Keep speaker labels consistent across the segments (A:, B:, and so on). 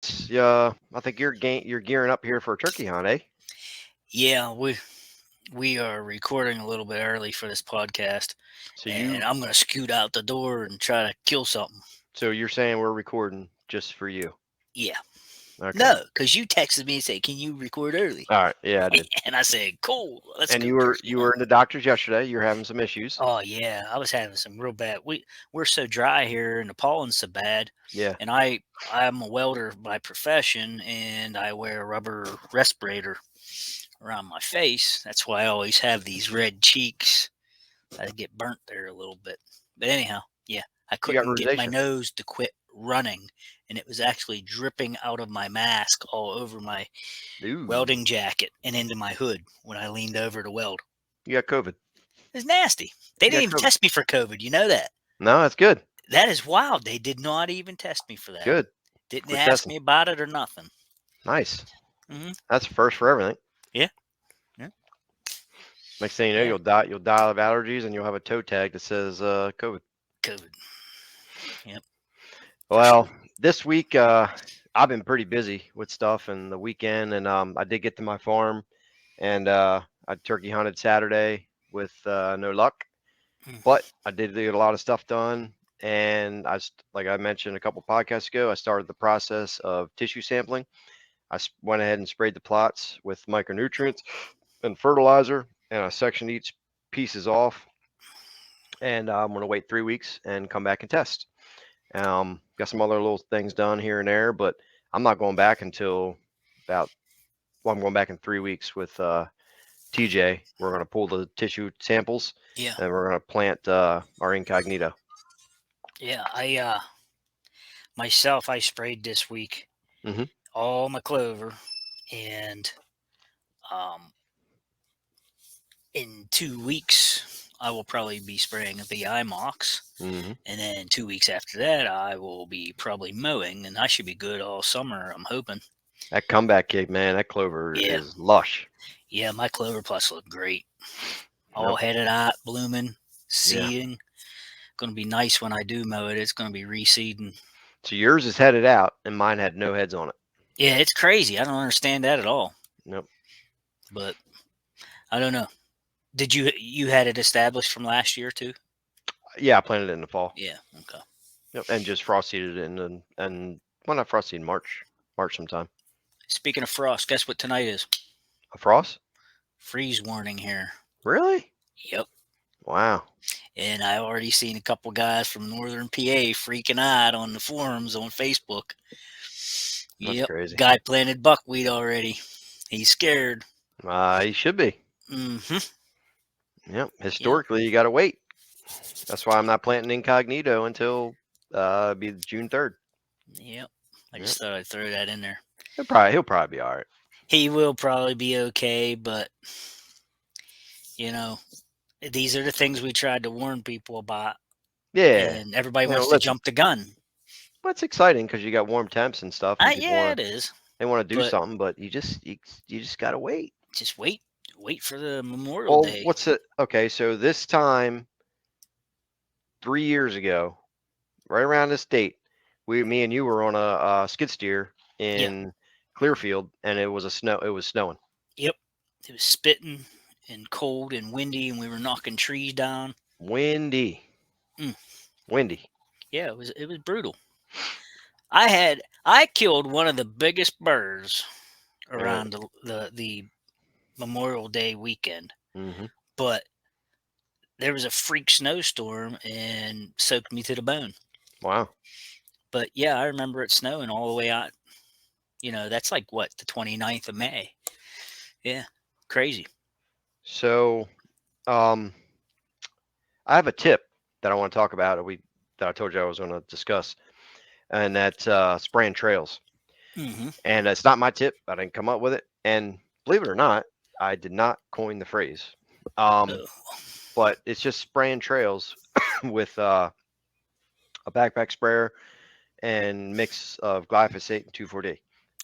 A: I think you're gearing up here for a turkey hunt, eh?
B: Yeah, we are recording a little bit early for this podcast,
A: So
B: and
A: you
B: I'm gonna scoot out the door and try to kill something.
A: so you're saying we're recording just for you?
B: Yeah,
A: Okay.
B: no, because you texted me and said, "Can you record early?"
A: All right. Yeah, I did.
B: And I said, "Cool, let's
A: And
B: go
A: you were
B: turkey
A: you were
B: hunt."
A: in the doctor's yesterday. You're having some issues.
B: Oh yeah, I was having some real bad. We're so dry here, and the pollen's so bad.
A: Yeah.
B: And I'm a welder by profession, and I wear a rubber respirator around my face. That's why I always have these red cheeks. I get burnt there a little bit. But anyhow, yeah, I
A: You got
B: couldn't get my
A: rosacea.
B: nose to quit running, and it was actually dripping out of my mask all over my
A: Ooh.
B: welding jacket and into my hood when I leaned over to weld.
A: You got COVID.
B: It's nasty. They
A: You
B: didn't
A: got
B: even
A: COVID.
B: test me for COVID. You know that?
A: No, that's good.
B: That is wild. They did not even test me for that.
A: Good.
B: Didn't
A: Quit
B: ask
A: testing.
B: me about it or nothing.
A: Nice.
B: Hmm.
A: That's a first for everything.
B: Yeah, yeah,
A: Next thing you know,
B: yeah.
A: you'll die of allergies, and you'll have a toe tag that says COVID.
B: COVID. Yep, for
A: Well,
B: sure.
A: this week I've been pretty busy with stuff and the weekend, and I did get to my farm, and I turkey hunted Saturday with no luck,
B: Mm.
A: but I did get a lot of stuff done. And like I mentioned a couple podcasts ago, I started the process of tissue sampling. Went ahead and sprayed the plots with micronutrients and fertilizer, and I sectioned each pieces off. And I'm going to wait 3 weeks and come back and test. Got some other little things done here and there, but I'm not going back until about, well, I'm going back in 3 weeks with TJ. We're going to pull the tissue samples
B: Yeah,
A: and we're going to plant our incognito.
B: yeah. I myself, I sprayed this week
A: Hmm.
B: all my clover, and um, in 2 weeks, I will probably be spraying the IMOX.
A: Hmm.
B: And then 2 weeks after that, I will be probably mowing, and I should be good all summer. I'm hoping.
A: That comeback kick, man, that clover
B: Yeah,
A: is lush.
B: yeah. My clover plus look great, all
A: Yep.
B: headed out, blooming,
A: Yeah.
B: seeding. Going to be nice when I do mow it. It's going to be reseeding.
A: So yours is headed out and mine had no heads on it.
B: Yeah, it's crazy. I don't understand that at all.
A: Nope.
B: But I don't know. Did you had it established from last year too?
A: Yeah, I planted it in the fall.
B: Yeah. Okay.
A: Yep. And just frost seeded it and well, not frost seed, March sometime.
B: Speaking of frost, guess what tonight is?
A: A frost?
B: Freeze warning here.
A: Really?
B: Yep.
A: Wow.
B: And I already seen a couple guys from northern PA freaking out on the forums on Facebook.
A: That's
B: Yep.
A: crazy.
B: Guy planted buckwheat already. He's scared.
A: He should be.
B: Mm-hmm.
A: Yep.
B: Yep.
A: Historically, you got to wait. That's why I'm not planting incognito until be June 3rd.
B: Yep. I
A: Yep.
B: just thought I'd throw that in there.
A: He'll probably be all right.
B: He will probably be okay, but you know, these are the things we tried to warn people about,
A: Yeah.
B: and everybody wants to
A: Listen,
B: jump the gun.
A: well, it's exciting because you got warm temps and stuff, and people
B: Yeah,
A: want
B: it is,
A: they want to do
B: but
A: something, but you just gotta wait.
B: just wait for the Memorial
A: Well,
B: Day.
A: what's it? Okay, so this time 3 years ago, right around this date, me and you were on a skid steer
B: Yeah.
A: in Clearfield, and it was snowing.
B: Yep. It was spitting and cold and windy, and we were knocking trees down.
A: Windy.
B: Mm,
A: Windy.
B: yeah, it was brutal. I killed one of the biggest birds
A: Uh,
B: around the Memorial Day weekend,
A: hmm.
B: but there was a freak snowstorm and soaked me to the bone.
A: Wow.
B: But yeah, I remember it snowing all the way out. That's like what, the 29th of May. Yeah, crazy.
A: So, um, I have a tip that I want to talk about that I told you I was going to discuss, and that's spraying trails.
B: Hmm.
A: And it's not my tip. I didn't come up with it. And believe it or not, I did not coin the phrase. Um,
B: Oh.
A: but it's just spraying trails with a backpack sprayer and mix of glyphosate and 2,4-D.
B: So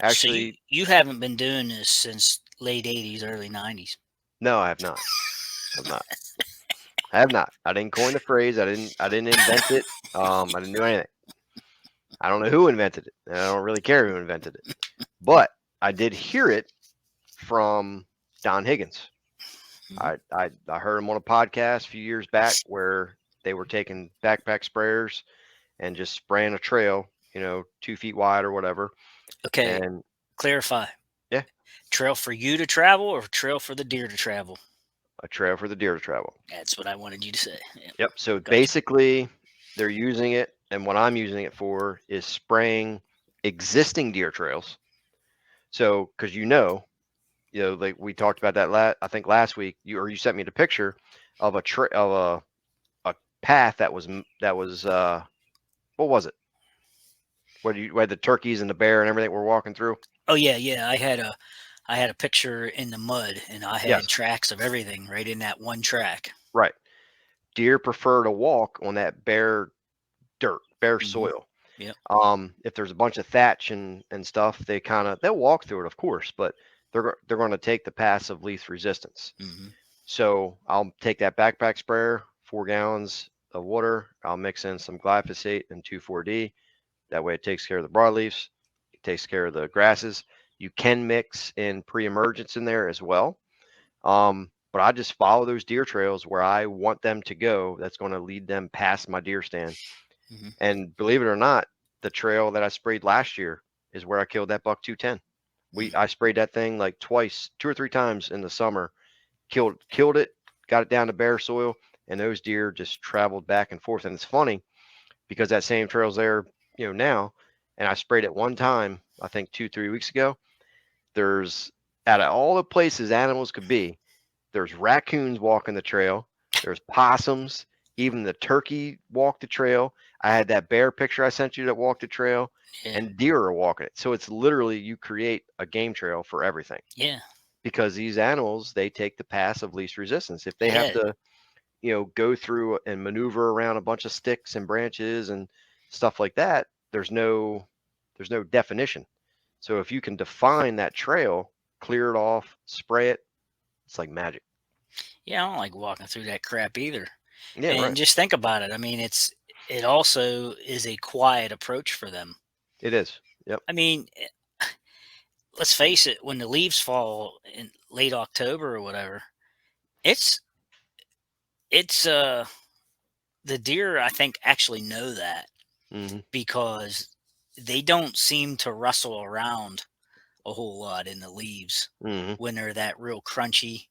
B: you
A: Actually,
B: you haven't been doing this since late '80s, early '90s.
A: no, I have not. I've not. I have not. I didn't coin the phrase. I didn't invent it. I didn't do anything. I don't know who invented it, and I don't really care who invented it. But I did hear it from Don Higgins.
B: Mhm.
A: I heard him on a podcast a few years back where they were taking backpack sprayers and just spraying a trail, 2 feet wide or whatever.
B: Okay,
A: And
B: clarify.
A: yeah,
B: Trail for you to travel or trail for the deer to travel?
A: a trail for the deer to travel.
B: That's what I wanted you to say. Yeah,
A: Yep. So
B: gotcha.
A: basically, they're using it, and what I'm using it for is spraying existing deer trails. So, because like we talked about that I think last week, you sent me the picture of a path that was what was it? Where the turkeys and the bear and everything were walking through?
B: Oh yeah, yeah. I had a picture in the mud, and I had
A: Yes,
B: tracks of everything right in that one track.
A: right. Deer prefer to walk on that bare dirt, bare
B: Hmm.
A: soil.
B: Yep.
A: If there's a bunch of thatch and stuff, they'll walk through it, of course, but they're going to take the paths of least resistance.
B: Hmm.
A: So I'll take that backpack sprayer, 4 gallons of water. I'll mix in some glyphosate and 2,4-D. That way it takes care of the broadleafs. It takes care of the grasses. You can mix in pre-emergence in there as well. But I just follow those deer trails where I want them to go. That's going to lead them past my deer stand.
B: Hmm.
A: And believe it or not, the trail that I sprayed last year is where I killed that buck 210. I sprayed that thing like twice, 2 or 3 times in the summer, killed it, got it down to bare soil, and those deer just traveled back and forth. And it's funny because that same trail's there, now, and I sprayed it one time, I think 2, 3 weeks ago. There's out of all the places animals could be, there's raccoons walking the trail, there's possums, even the turkey walked the trail. I had that bear picture I sent you that walked the trail,
B: Yeah.
A: and deer are walking it. So it's literally you create a game trail for everything
B: Yeah.
A: because these animals, they take the path of least resistance. If they have
B: Yeah.
A: to, go through and maneuver around a bunch of sticks and branches and stuff like that, there's no definition. So if you can define that trail, clear it off, spray it, it's like magic.
B: Yeah. I don't like walking through that crap either.
A: Yeah,
B: And
A: right.
B: just think about it. I mean, it also is a quiet approach for them.
A: It is. Yep.
B: I mean, let's face it, when the leaves fall in late October or whatever, it's it's the deer I think actually know that
A: Hmm.
B: because they don't seem to rustle around a whole lot in the leaves
A: Hmm.
B: when they're that real crunchy.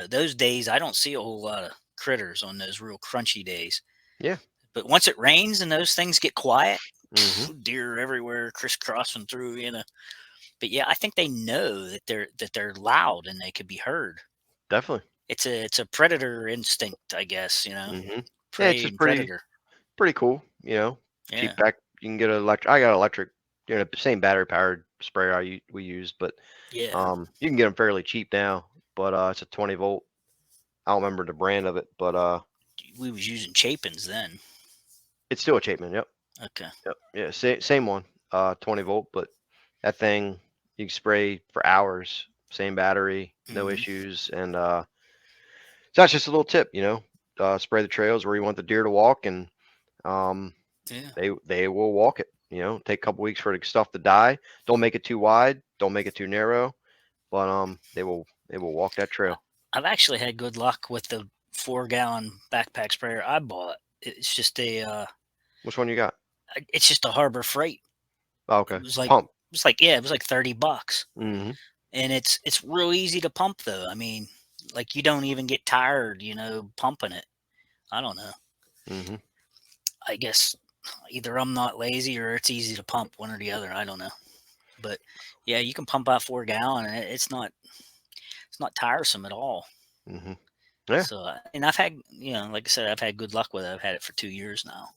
B: Those days I don't see a whole lot of critters on those real crunchy days.
A: Yeah.
B: But once it rains and those things get quiet,
A: Hmm.
B: deer everywhere crisscrossing through. But yeah, I think they know that they're loud and they could be heard.
A: Definitely.
B: It's a predator instinct, I guess.
A: Hmm. Yeah, it's
B: Prey
A: just
B: and
A: pretty
B: predator.
A: pretty cool.
B: Yeah.
A: Cheap back. You can get an electric. I got electric. The same battery powered sprayer we use, but
B: Yeah.
A: you can get them fairly cheap now. But it's a 20 volt. I don't remember the brand of it, but
B: We was using Chapins then.
A: it's still a Chapman. Yep.
B: Okay.
A: Yep. Yeah. Same one. 20 volt, but that thing you can spray for hours. Same battery, no
B: Hmm.
A: issues, and so that's just a little tip. Spray the trails where you want the deer to walk, and um,
B: Yeah.
A: they will walk it. Take a couple weeks for the stuff to die. Don't make it too wide. Don't make it too narrow. But they will walk that trail.
B: I've actually had good luck with the 4-gallon backpack sprayer I bought. It's just
A: Which one you got?
B: it's just a Harbor Freight.
A: Oh,
B: It
A: okay.
B: was like
A: Pump.
B: it was like $30.
A: Mm-hmm.
B: And it's real easy to pump though. I mean, like you don't even get tired, pumping it. I don't know.
A: Mm-hmm.
B: I guess either I'm not lazy or it's easy to pump, one or the other. I don't know. But yeah, you can pump out 4 gallon and it's not tiresome at all.
A: Mm-hmm. Yeah.
B: So and I've had, like I said, I've had good luck with it. I've had it for 2 years now.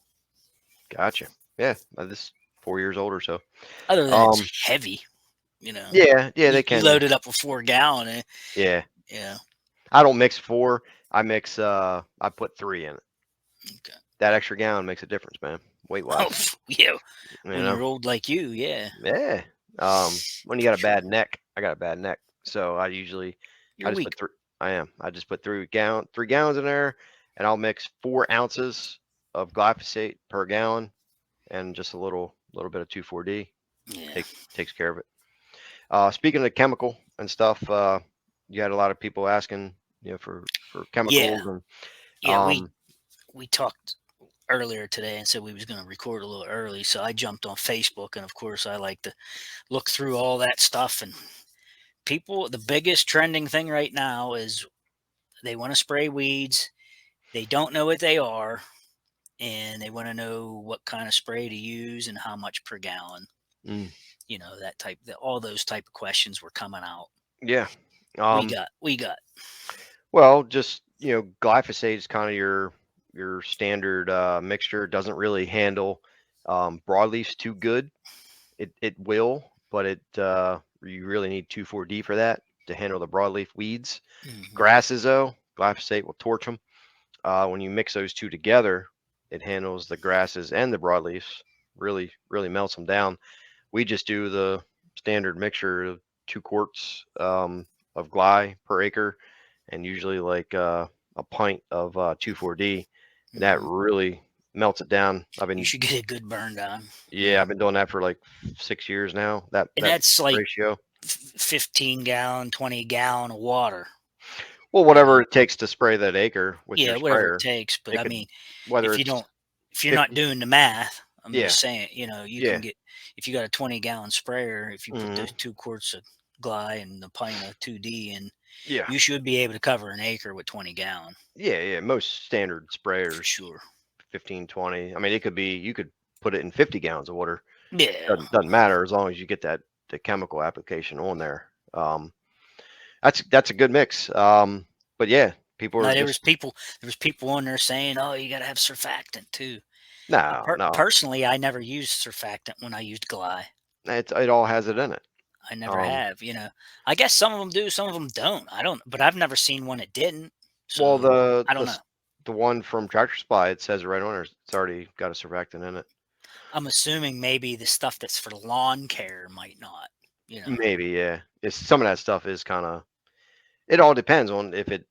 A: Gotcha. Yeah. This 4 years old or so.
B: Other than
A: Um.
B: it's heavy, you know.
A: Yeah. Yeah.
B: You,
A: They
B: you
A: can
B: load
A: be.
B: it up with 4 gallon and
A: Yeah.
B: yeah.
A: I don't mix four. I mix. I put 3 in it.
B: Okay.
A: That extra gallon makes a difference, man. Weight
B: Oh
A: wise.
B: yeah.
A: You
B: When
A: know.
B: you're old like you, yeah.
A: Yeah. When you got a bad neck, I got a bad neck, so I
B: You're
A: just
B: weak.
A: put 3. I am. I just put 3 gallons in there, and I'll mix 4 ounces of glyphosate per gallon, and just a little a little bit of 2,4-D
B: Yeah.
A: takes care of it. Speaking of chemical and stuff, you had a lot of people asking, for chemicals and
B: Yeah. We talked earlier today and said we was going to record a little early, so I jumped on Facebook, and of course I like to look through all that stuff. And the biggest trending thing right now is they want to spray weeds. They don't know what they are, and they want to know what kind of spray to use and how much per gallon.
A: mm,
B: All those type of questions were coming out.
A: yeah.
B: We got.
A: Well, just glyphosate is kind of your standard mixture. Doesn't really handle broadleafs too good. It will, but you really need 2,4-D for that to handle the broadleaf weeds.
B: Mhm.
A: Grasses though, glyphosate will torch them. When you mix those two together, it handles the grasses and the broadleafs. Really, really melts them down. We just do the standard mixture of 2 quarts of gly per acre, and usually like a pint of 2,4-D, and that
B: Mhm.
A: really melts it down.
B: You should get a good burn down.
A: I've been doing that for like 6 years now.
B: And
A: That
B: that's like
A: ratio.
B: 15 gallon, 20 gallon of water.
A: Well,
B: You
A: whatever
B: know,
A: it takes to spray that acre with your
B: yeah, whatever it
A: sprayer,
B: takes. But
A: it
B: I
A: could
B: mean,
A: whether
B: if you
A: it's
B: don't, if you're not
A: 50.
B: doing the math, I'm
A: Yeah,
B: just saying, you can
A: yeah.
B: get, if you got a 20-gallon sprayer, if you put
A: Hmm.
B: those 2 quarts of gly and the pint of 2D in,
A: Yeah,
B: you should be able to cover an acre with 20 gallon
A: yeah. Most standard
B: for
A: sprayers,
B: sure.
A: 15, 20. I mean, you could put it in 50 gallons of water.
B: Yeah.
A: Doesn't matter as long as you get the chemical application on there. That's a good mix. But yeah, people are
B: Now
A: just
B: there was people on there saying, "Oh, you got to have surfactant too."
A: no, no.
B: Personally, I never used surfactant when I used gly.
A: It all has it in it.
B: I never
A: Um,
B: have. I guess some of them do, some of them don't. I don't, but I've never seen one that didn't.
A: well,
B: So I don't know.
A: the one from Tractor Supply, it says right on there, it's already got a surfactant in it.
B: I'm assuming maybe the stuff that's for lawn care might not. You know.
A: Maybe, yeah. It's some of that stuff is kind of. It all depends on if it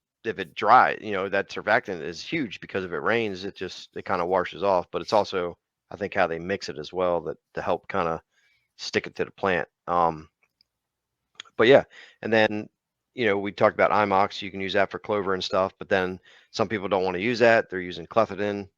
A: dry. That surfactant is huge because if it rains, it kind of washes off. But it's also, I think, how they mix it as well that to help kind of stick it to the plant. But yeah, and then we talked about IMOX. You can use that for clover and stuff, but then some people don't want to use that. They're using clethodim,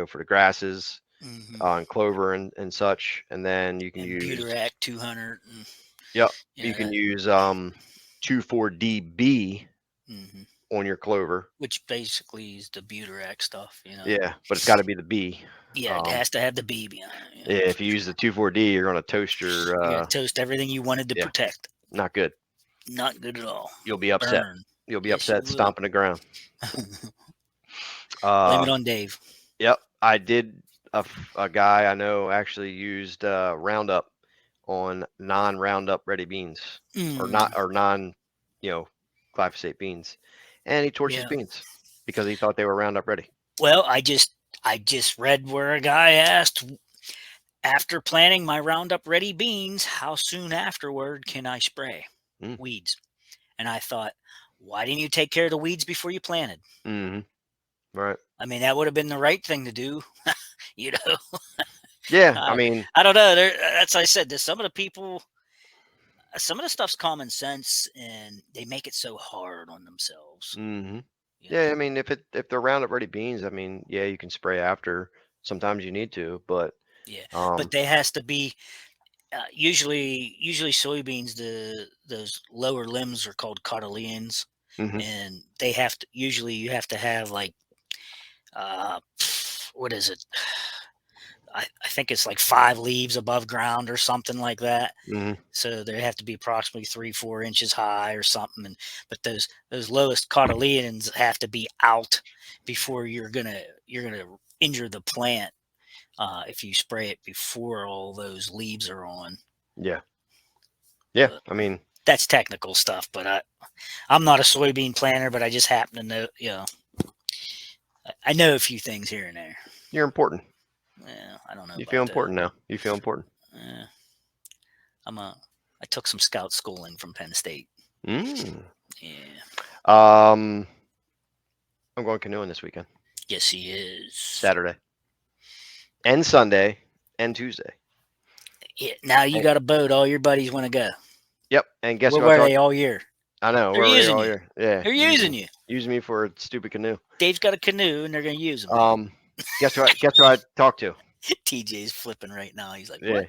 A: for the grasses
B: Hmm.
A: and clover and such. And then you can
B: And
A: use
B: Buterac 200, and
A: yep,
B: you
A: you
B: know
A: can
B: that.
A: use 2,4-DB
B: Hmm.
A: on your clover.
B: Which basically is the Buterac stuff.
A: Yeah, but it's got to be the B.
B: Yeah, it
A: Um,
B: has to have the B behind it.
A: yeah, if you use the 2,4-D, you're going to toast your
B: You're gonna toast everything you wanted to
A: yeah,
B: protect.
A: not good.
B: Not good at all.
A: You'll be upset.
B: Burn.
A: You'll be
B: Yes, you
A: upset
B: will.
A: stomping the ground.
B: Blame it
A: Uh,
B: on Dave.
A: Yep, I did. A guy I know actually used Roundup on non-Roundup ready beans, or
B: Mm,
A: not, or non, you know, glyphosate beans, and he torched his
B: yeah.
A: beans because he thought they were Roundup ready.
B: Well, I just read where a guy asked, after planting my Roundup Ready beans, how soon afterward can I spray
A: Mm,
B: weeds? And I thought, why didn't you take care of the weeds before you planted?
A: hmm. Right.
B: I mean, that would have been the right thing to do. you know,
A: Yeah. I
B: I,
A: mean,
B: I don't know. That's I said. There's some of the people. Some of the stuff's common sense, and they make it so hard on themselves.
A: hmm.
B: You
A: Yeah. I
B: know.
A: mean, if they're Roundup ready beans, I mean, yeah, you can spray after. Sometimes you need to, but
B: Yeah, but
A: um,
B: they has to be usually soybeans. Those lower limbs are called cotyledons,
A: hmm.
B: and they have to usually you have to have like uh, what is it? I think it's like 5 leaves above ground or something like that.
A: Hmm.
B: So they have to be approximately 3-4 inches high or something. And but those lowest cotyledons have to be out before you're gonna injure the plant if you spray it before all those leaves are on.
A: Yeah. Yeah.
B: But
A: I mean,
B: that's technical stuff. But I'm not a soybean planter, but I just happen to know. I know a few things here and there.
A: you're important.
B: Yeah, I don't know
A: You feel
B: about that.
A: important now. You feel important.
B: Yeah, I took some scout schooling from Penn State.
A: Mm.
B: Yeah.
A: Um, I'm going canoeing this weekend,
B: Yes, he is.
A: Saturday and Sunday and Tuesday.
B: Yeah, now you
A: And-
B: got a boat. All your buddies want to go.
A: Yep. And guess
B: Where
A: who I
B: were
A: talked?
B: they all year?
A: I know.
B: They're
A: Where were you
B: using
A: all
B: you.
A: year? Yeah.
B: They're using you.
A: Using me for a stupid canoe.
B: Dave's got a canoe, and they're going to use him.
A: Guess who? Guess who I talked to?
B: TJ's flipping right now. He's like,
A: Yeah.
B: "What?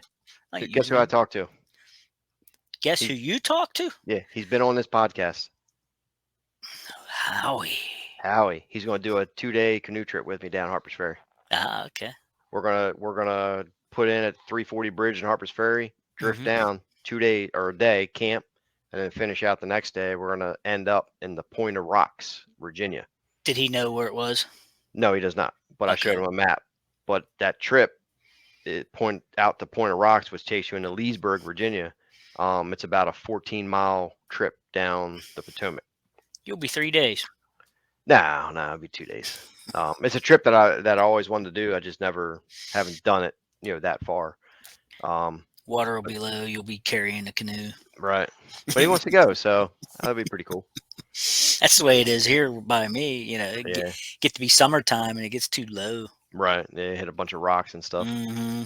B: Not
A: Guess
B: using
A: who I
B: him."
A: talked to?
B: Guess who you talked to?
A: Yeah. He's been on this podcast.
B: Howie.
A: Howie. He's going to do a 2-day canoe trip with me down Harper's Ferry.
B: Ah, okay.
A: We're gonna put in at 340 Bridge in Harper's Ferry, drift
B: Mhm.
A: down 2 day or a day, camp, and then finish out the next day. We're gonna end up in the Point of Rocks, Virginia.
B: Did he know where it was?
A: No, he does not. But I showed
B: Okay.
A: him a map. But that trip, it point out to Point of Rocks, which takes you into Leesburg, Virginia. It's about a 14-mile trip down the Potomac.
B: You'll be 3 days.
A: No, it'd be 2 days. It's a trip that I always wanted to do. I just never haven't done it, that far.
B: Water will be low. You'll be carrying a canoe.
A: Right. But he wants to go, so that'll be pretty cool.
B: That's the way it is here by me. It
A: Yeah.
B: get to be summertime and it gets too low.
A: Right. Yeah, hit a bunch of rocks and stuff.
B: Hmm.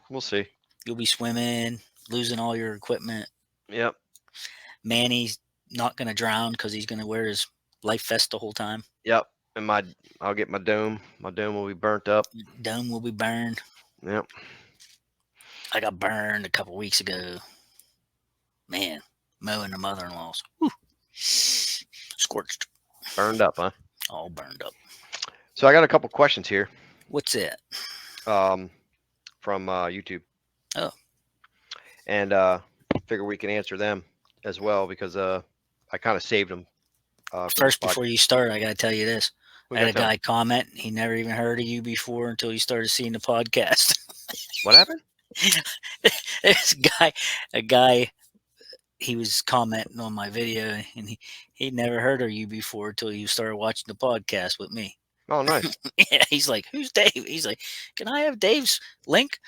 A: We'll see.
B: You'll be swimming, losing all your equipment.
A: Yep.
B: Manny's not going to drown because he's going to wear his life vest the whole time.
A: Yep. And I'll get my dome. My dome will be burnt up.
B: Dome will be burned.
A: Yep.
B: I got burned a couple weeks ago. Man, mowing the mother-in-law's. Scorched.
A: Burned up, huh?
B: All burned up.
A: So I got a couple questions here.
B: What's that?
A: From YouTube.
B: Oh.
A: And figure we can answer them as well because I kind of saved them.
B: First, before you start, I got to tell you this.
A: We
B: I had a
A: got them.
B: guy comment. He never even heard of you before until he started seeing the podcast.
A: What happened?
B: There's a guy, he was commenting on my video, and he'd never heard of you before until you started watching the podcast with me.
A: Oh, nice.
B: Yeah, he's like, "Who's Dave?" He's like, "Can I have Dave's link?"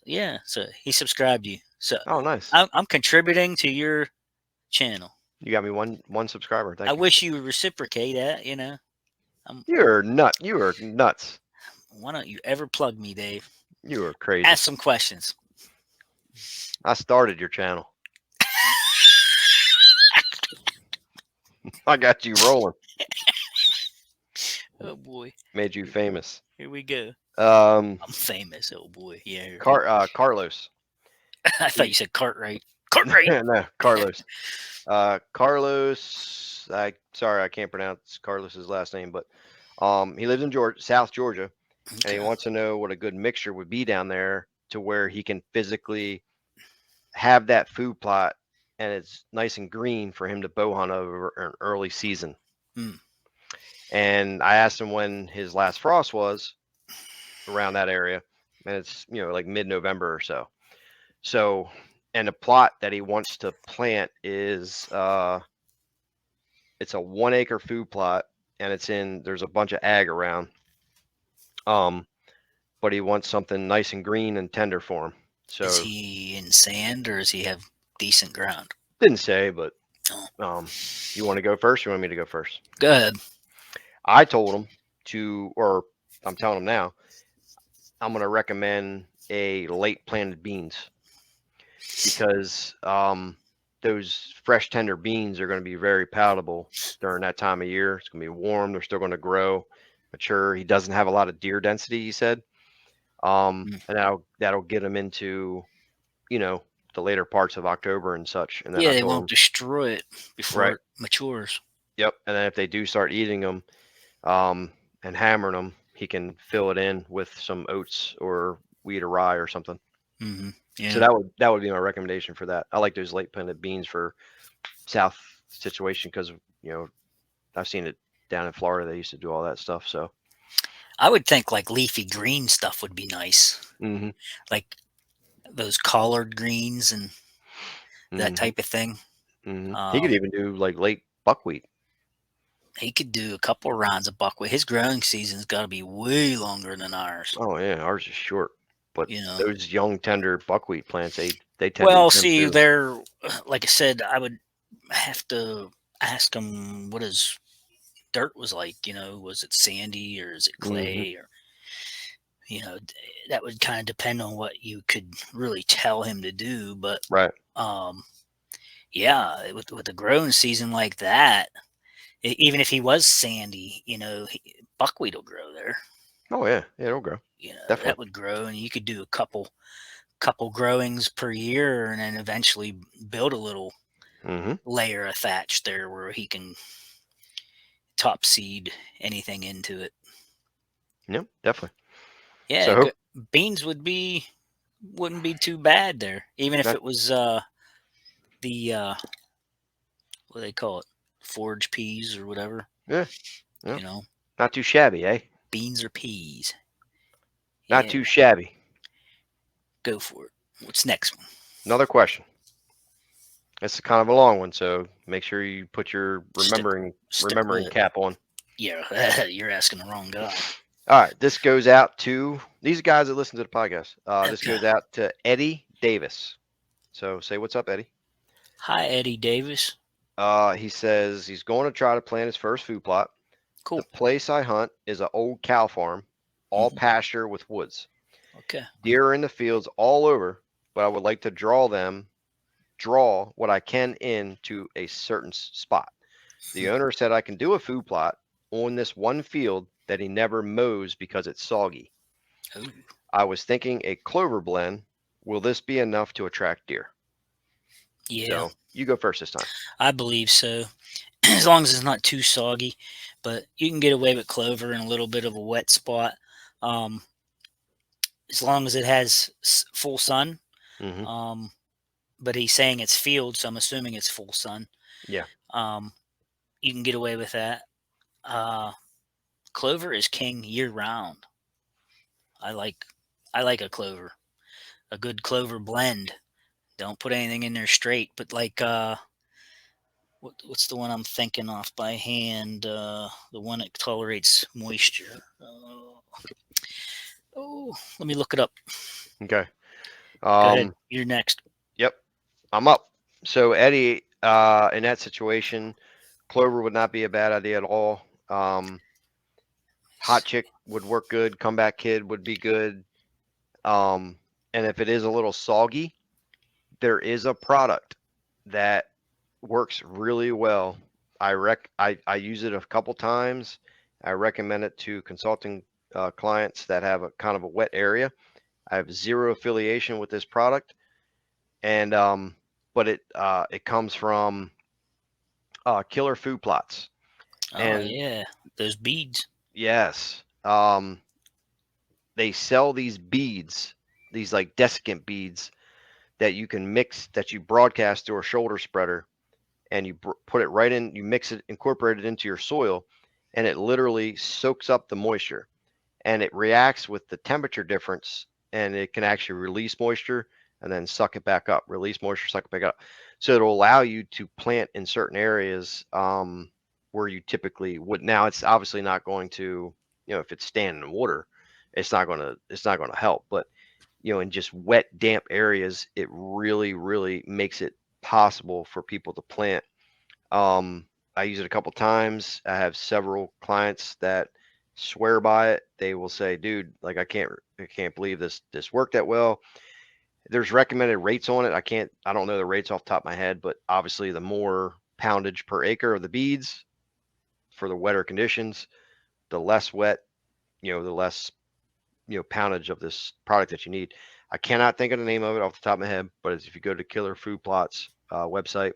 B: Yeah, so he subscribed you. So
A: Oh, nice.
B: I'm contributing to your channel.
A: You got me one subscriber. Thank
B: I
A: you.
B: wish you would reciprocate that.
A: You're nuts. You are nuts.
B: Why don't you ever plug me, Dave?
A: You are crazy.
B: Ask some questions.
A: I started your channel. I got you rolling.
B: Oh boy,
A: Made you famous.
B: here we go.
A: Um,
B: I'm famous. Oh boy, yeah.
A: Carlos.
B: I thought you said Cartwright. Cartwright.
A: No, Carlos. Carlos. Sorry, I can't pronounce Carlos's last name, but he lives in South Georgia, and he
B: Okay.
A: wants to know what a good mixture would be down there to where he can physically have that food plot and it's nice and green for him to bow hunt over an early season.
B: Hmm.
A: And I asked him when his last frost was around that area, and it's like mid-November or so. So, and the plot that he wants to plant is it's a 1 acre food plot, and there's a bunch of ag around. But he wants something nice and green and tender for him. So
B: Is he in sand or does he have decent ground?
A: didn't say, but
B: Oh.
A: you want to go first? Or you want me to go first?
B: Go ahead.
A: I told him or I'm telling him now, I'm going to recommend a late planted beans because those fresh tender beans are going to be very palatable during that time of year. It's going to be warm. They're still going to grow, mature. He doesn't have a lot of deer density, he said. And that'll get him into, the later parts of October and such. And then
B: Yeah,
A: I
B: they
A: told
B: won't
A: him,
B: destroy it before
A: Right.
B: it matures.
A: yep. And then if they do start eating them and hammering them, he can fill it in with some oats or wheat or rye or something.
B: Mm-hmm. Yeah.
A: So that would be my recommendation for that. I like those late planted beans for South situation because I've seen it down in Florida. They used to do all that stuff. So
B: I would think like leafy green stuff would be nice,
A: mm-hmm.
B: like those collard greens and that
A: Mm-hmm.
B: type of thing.
A: Mm-hmm. He could even do like late buckwheat.
B: He could do a couple rounds of buckwheat. His growing season's got to be way longer than ours.
A: Oh yeah, ours is short, but
B: You know.
A: those young tender buckwheat plants, they tend
B: Well,
A: to
B: see,
A: too.
B: they're like I said, I would have to ask him what his dirt was like. Was it sandy or is it clay or that would kind of depend on what you could really tell him to do. But
A: Right.
B: yeah, with a growing season like that, even if he was sandy, buckwheat will grow there.
A: Oh yeah, yeah, it'll grow.
B: That
A: Definitely.
B: would grow, and you could do a couple growings per year, and then eventually build a little
A: Mm-hmm.
B: layer of thatch there where he can top seed anything into it.
A: Yep, definitely.
B: Yeah,
A: So
B: beans wouldn't be too bad there, even if
A: not,
B: it was the what do they call it, forage peas or whatever.
A: yeah, yeah,
B: You know,
A: not too shabby, eh?
B: beans or peas.
A: Not
B: Yeah,
A: too shabby.
B: go for it. What's next one?
A: Another question. It's kind of a long one, so make sure you put your
B: Stick stick with
A: remembering
B: it.
A: cap on.
B: Yeah, you're asking the wrong guy.
A: All right, this goes out to these guys that listen to the podcast. This goes out to Eddie Davis. So say what's up, Eddie.
B: Hi, Eddie Davis.
A: He says he's going to try to plant his first food plot.
B: Cool.
A: The place I hunt is an old cow farm, all pasture with woods.
B: Okay.
A: Deer are in the fields all over, but I would like to draw what I can into a certain spot. The owner said I can do a food plot on this one field that he never mows because it's soggy.
B: Ooh.
A: I was thinking a clover blend. Will this be enough to attract deer?
B: Yeah,
A: So you go first this time.
B: I believe so. As long as it's not too soggy, but you can get away with clover in a little bit of a wet spot. Um, as long as it has full sun.
A: Mm-hmm.
B: But he's saying it's field, so I'm assuming it's full sun.
A: Yeah.
B: You can get away with that. Clover is king year round. I like a clover, a good clover blend. Don't put anything in there straight, but like what's the one I'm thinking off by hand? The one that tolerates moisture. Oh, let me look it up.
A: Okay.
B: Go ahead. You're next.
A: Yep. I'm up. So Eddie, in that situation, clover would not be a bad idea at all. Hot chick would work good. Comeback kid would be good. And if it is a little soggy, there is a product that works really well. I use it a couple times. I recommend it to consulting clients that have a kind of a wet area. I have zero affiliation with this product, and but it comes from Killer Food Plots.
B: Oh
A: And
B: yeah, those beads.
A: yes, they sell these beads, these like desiccant beads that you can mix, that you broadcast through a shoulder spreader, and you put it right in, you mix it, incorporate it into your soil, and it literally soaks up the moisture, and it reacts with the temperature difference, and it can actually release moisture and then suck it back up, release moisture, suck it back up. So it'll allow you to plant in certain areas where you typically would. Now it's obviously not going to, if it's standing in water, it's not going to help. But in just wet, damp areas, it really, really makes it possible for people to plant. I use it a couple times. I have several clients that swear by it. They will say, "Dude, like I can't believe this worked that well." There's recommended rates on it. I don't know the rates off the top of my head, but obviously the more poundage per acre of the beads for the wetter conditions, the less wet, the less poundage of this product that you need. I cannot think of the name of it off the top of my head, but if you go to Killer Food Plots website,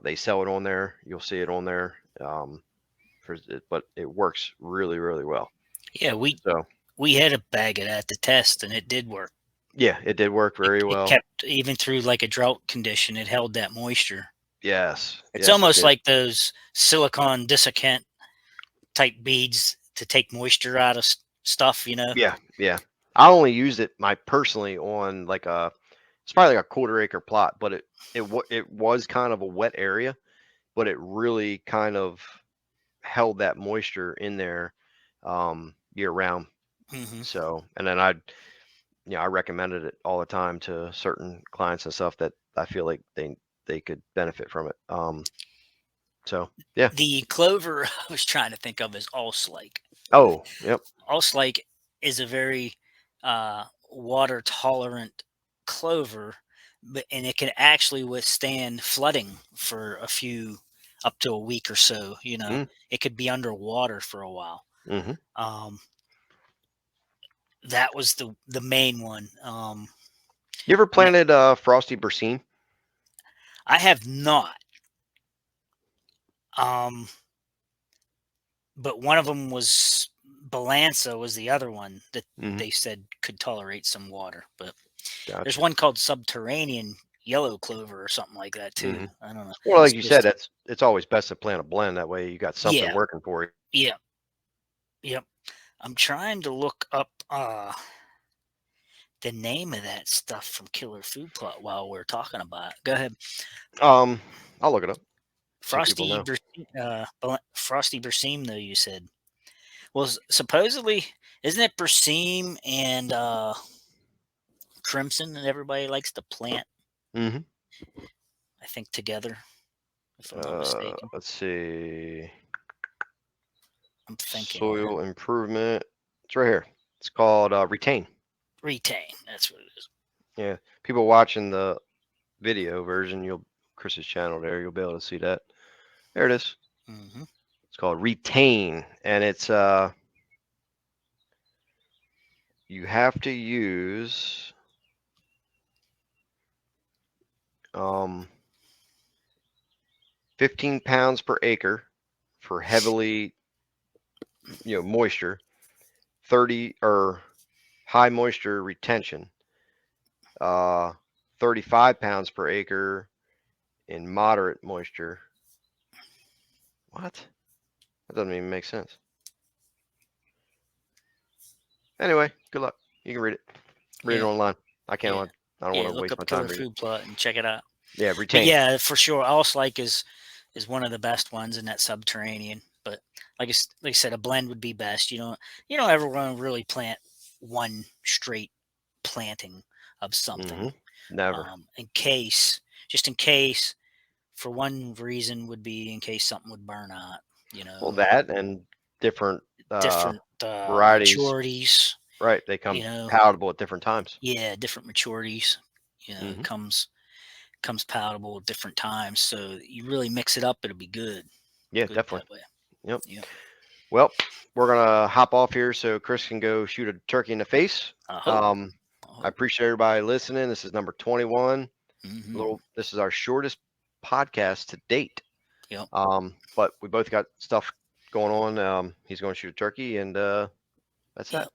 A: they sell it on there. You'll see it on there. But it works really, really well.
B: Yeah, we had a bag of that to test, and it did work.
A: Yeah, it did work very well.
B: It kept, even through like a drought condition, it held that moisture.
A: Yes.
B: It's
A: yes,
B: almost like those silicon desiccant type beads to take moisture out of stuff,
A: Yeah, yeah. I only used it personally on it's probably like a quarter acre plot, but it was kind of a wet area, but it really kind of held that moisture in there year round.
B: Mm-hmm.
A: So, and then I recommended it all the time to certain clients and stuff that I feel like they could benefit from it. So yeah.
B: The clover I was trying to think of is Allslake.
A: Oh, yep.
B: Allslake is a very water tolerant clover, and it can actually withstand flooding for up to a week or so.
A: Mm,
B: It could be underwater for a while.
A: hmm
B: Um, that was the main one.
A: You ever
B: Ne-
A: planted frosty berseem?
B: I have not. Um, but one of them was Balanza was the other one that
A: Hmm
B: they said could tolerate some water. But there's
A: Gotcha.
B: one called subterranean yellow clover or something like that too.
A: hmm
B: I don't know.
A: Well,
B: It's
A: like you said,
B: supposed to.
A: it's always best to plant a blend. That way, you got something
B: Yeah,
A: working for you.
B: yeah, yep. I'm trying to look up the name of that stuff from Killer Food Plot while we're talking about it. Go ahead.
A: Um, I'll look it up. Some people know.
B: Frosty Berseem, though you said. Well, supposedly, isn't it Berseem and Crimson that everybody likes to plant?
A: Hmm
B: I think together, if I'm not mistaken.
A: Let's see.
B: I'm thinking here.
A: Soil improvement. It's right here. It's called retain.
B: Retain. That's what it is.
A: Yeah, people watching the video version, Chris's channel there, you'll be able to see that. There it is.
B: Hmm.
A: It's called retain, and it's you have to use 15 pounds per acre for heavily moisture, 30 or high moisture retention, uh 35 pounds per acre in moderate moisture. What? That doesn't even make sense. Anyway, good luck. You can read it. Read it
B: Yeah,
A: online. I can't.
B: yeah,
A: I don't want
B: yeah.
A: to
B: Look
A: waste
B: up
A: my time
B: Killer
A: reading
B: Food Plot and check it out.
A: it. Yeah,
B: But
A: retain.
B: yeah, for sure, Alls Like is one of the best ones in that subterranean. But like I said, a blend would be best. You don't ever want to really plant one straight planting of something.
A: Never.
B: Just in case, for one reason would be in case something would burn out.
A: Well, that and different
B: Different
A: varieties,
B: maturities.
A: right? They
B: You
A: come
B: know,
A: palatable at different times.
B: yeah, different maturities.
A: Hmm
B: Comes palatable at different times. So you really mix it up, it'll be good.
A: Yeah,
B: Good
A: definitely.
B: that way.
A: Yep.
B: Yep.
A: Well, we're gonna hop off here so Chris can go shoot a turkey in the face.
B: I hope.
A: Um,
B: I
A: I
B: hope.
A: appreciate everybody listening. This is number 21.
B: Hmm.
A: This is our shortest podcast to date.
B: Yep.
A: But we both got stuff going on. He's going to shoot a turkey, and that's that.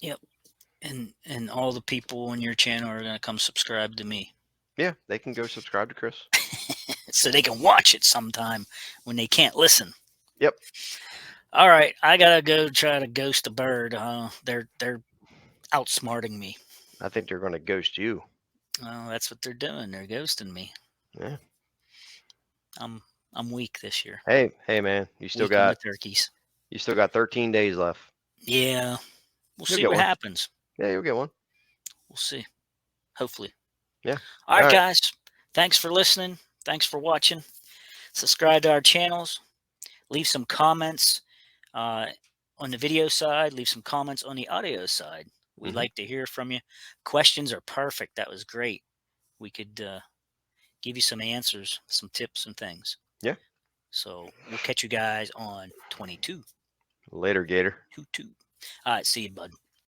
B: Yep. Yep. And all the people on your channel are gonna come subscribe to me,
A: Yeah, they can go subscribe to Chris.
B: so they can watch it sometime when they can't listen.
A: Yep.
B: All right, I gotta go try to ghost a bird. They're outsmarting me.
A: I think they're going to ghost you.
B: Well, that's what they're doing. They're ghosting me.
A: Yeah.
B: I'm weak this year.
A: Hey, man,
B: Weak on the turkeys.
A: you still got 13 days left.
B: Yeah, we'll
A: You'll
B: see
A: get
B: what
A: one.
B: happens.
A: Yeah, you'll get one.
B: We'll see. Hopefully.
A: Yeah.
B: All right,
A: right.
B: guys. Thanks for listening. Thanks for watching. Subscribe to our channels. Leave some comments on the video side. Leave some comments on the audio side. We'd like to hear from you. Questions are perfect. That was great. We could give you some answers, some tips and things.
A: Yeah.
B: So we'll catch you guys on 22.
A: Later, Gator.
B: All right. See you, bud.